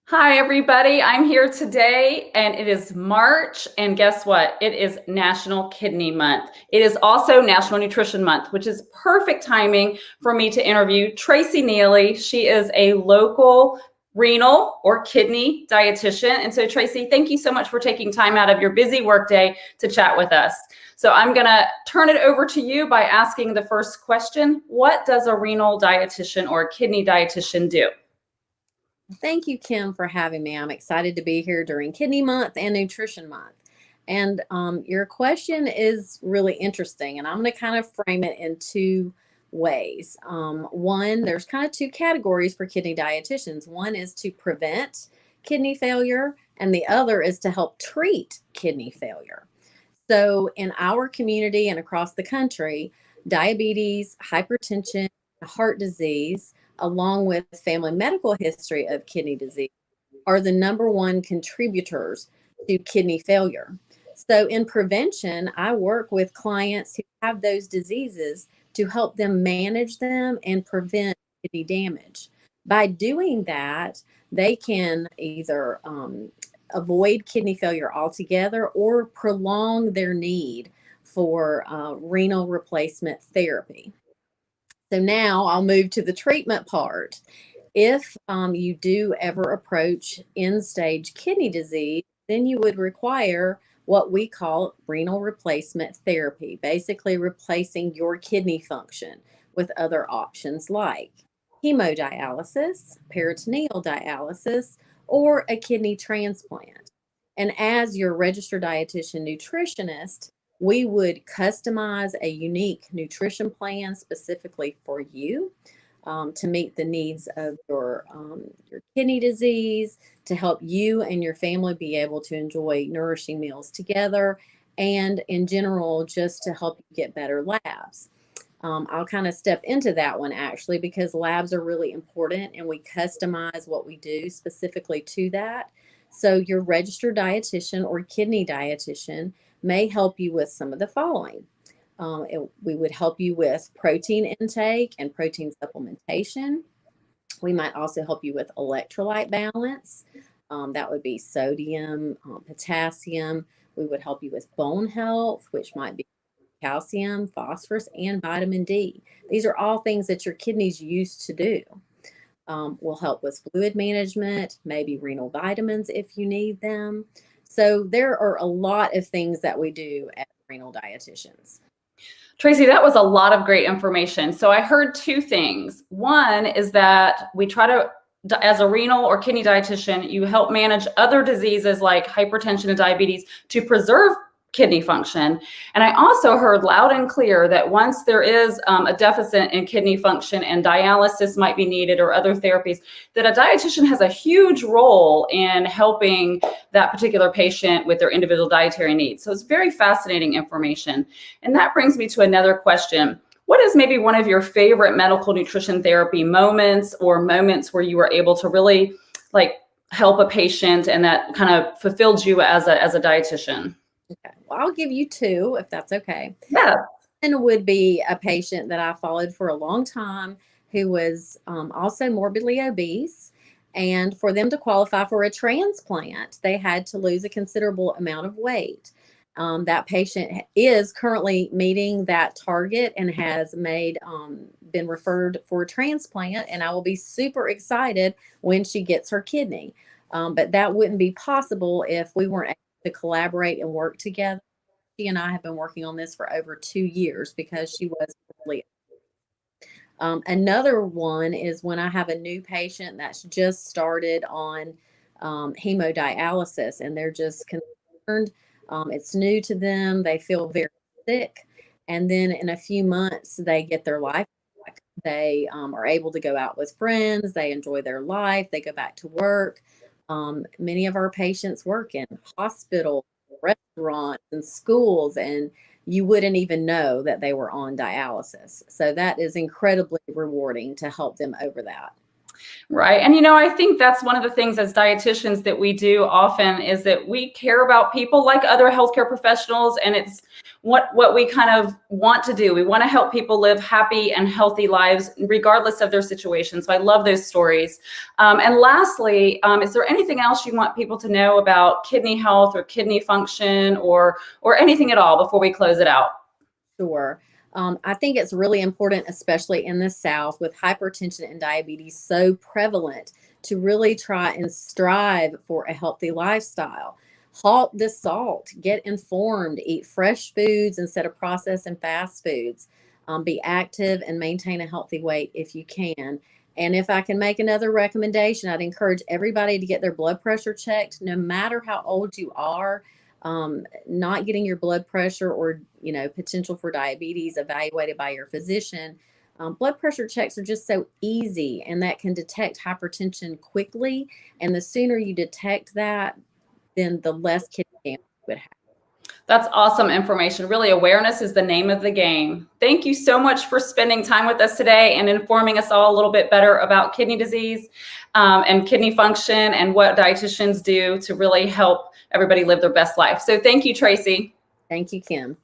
Hi, everybody. I'm here today, and it is March. And guess what? It is National Kidney Month. It is also National Nutrition Month, which is perfect timing for me to interview Tracey Neely. She is a local renal or kidney dietitian. And so, Tracey, thank you so much for taking time out of your busy workday to chat with us. So I'm going to turn it over to you by asking the first question. What does a renal dietitian or a kidney dietitian do? Thank you, Kim, for having me. I'm excited to be here during Kidney Month and Nutrition Month. And your question is really interesting, and I'm going to kind of frame it in two ways. One, there's kind of two categories for kidney dietitians. One is to prevent kidney failure, and the other is to help treat kidney failure. So, in our community and across the country, diabetes, hypertension, heart disease, along with family medical history of kidney disease, are the number one contributors to kidney failure. So, in prevention, I work with clients who have those diseases to help them manage them and prevent kidney damage. By doing that, they can either avoid kidney failure altogether or prolong their need for renal replacement therapy. So now I'll move to the treatment part. If you do ever approach end-stage kidney disease, then you would require what we call renal replacement therapy, basically replacing your kidney function with other options like hemodialysis, peritoneal dialysis, or a kidney transplant. And as your registered dietitian nutritionist, we would customize a unique nutrition plan specifically for you to meet the needs of your kidney disease, to help you and your family be able to enjoy nourishing meals together, and in general, just to help you get better labs. I'll kind of step into that one actually because labs are really important and we customize what we do specifically to that. So, your registered dietitian or kidney dietitian may help you with some of the following. We would help you with protein intake and protein supplementation. We might also help you with electrolyte balance. That would be sodium, potassium. We would help you with bone health, which might be calcium, phosphorus, and vitamin D. These are all things that your kidneys used to do. Will help with fluid management, maybe renal vitamins if you need them. So there are a lot of things that we do as renal dietitians. Tracey, that was a lot of great information. So I heard two things. One is that we try to, as a renal or kidney dietitian, you help manage other diseases like hypertension and diabetes to preserve kidney function. And I also heard loud and clear that once there is a deficit in kidney function and dialysis might be needed or other therapies, that a dietitian has a huge role in helping that particular patient with their individual dietary needs. So it's very fascinating information. And that brings me to another question. What is maybe one of your favorite medical nutrition therapy moments or moments where you were able to really help a patient and that kind of fulfilled you as a dietitian? Okay. Well, I'll give you two if that's okay. Yeah. One would be a patient that I followed for a long time who was also morbidly obese. And for them to qualify for a transplant, they had to lose a considerable amount of weight. That patient is currently meeting that target and has been referred for a transplant. And I will be super excited when she gets her kidney. But that wouldn't be possible if we weren't able to collaborate and work together. She and I have been working on this for over 2 years because she was really. Another one is when I have a new patient that's just started on hemodialysis and they're just concerned. It's new to them. They feel very sick. And then in a few months, they get their life back. They are able to go out with friends. They enjoy their life. They go back to work. Many of our patients work in hospitals, restaurants, and schools, and you wouldn't even know that they were on dialysis. So that is incredibly rewarding to help them over that. Right. And, I think that's one of the things as dietitians that we do often is that we care about people like other healthcare professionals. And what we kind of want to do. We want to help people live happy and healthy lives regardless of their situation. So I love those stories. And lastly, is there anything else you want people to know about kidney health or kidney function or anything at all before we close it out? Sure. I think it's really important, especially in the South with hypertension and diabetes so prevalent, to really try and strive for a healthy lifestyle. Halt the salt, get informed, eat fresh foods instead of processed and fast foods. Be active and maintain a healthy weight if you can. And if I can make another recommendation, I'd encourage everybody to get their blood pressure checked, no matter how old you are. Not getting your blood pressure or, potential for diabetes evaluated by your physician. Blood pressure checks are just so easy, and that can detect hypertension quickly. And the sooner you detect that, then the less kidney damage you would have. That's awesome information. Really, awareness is the name of the game. Thank you so much for spending time with us today and informing us all a little bit better about kidney disease and kidney function and what dietitians do to really help everybody live their best life. So thank you, Tracey. Thank you, Kim.